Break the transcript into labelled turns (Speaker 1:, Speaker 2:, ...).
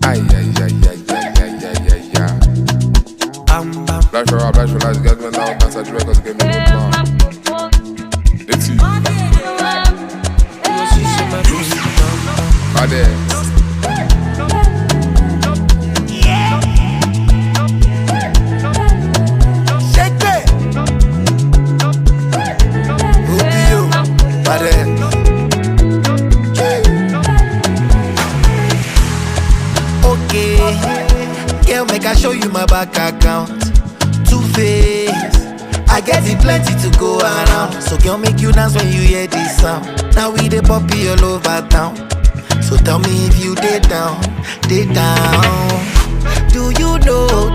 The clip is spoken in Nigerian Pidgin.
Speaker 1: Aïe, aïe, aïe, aïe, aïe, aïe, aïe, aïe, aïe. Flash for life, get me now, dance at records, get me good now. It's you. Allez.
Speaker 2: Shake it. Rubio, okay, girl, make I show you my bank account. Two-Face, I get it plenty to go around. So girl, make you dance when you hear this sound. Now we the poppy all over town. So tell me if you dey down, dey down. Do you know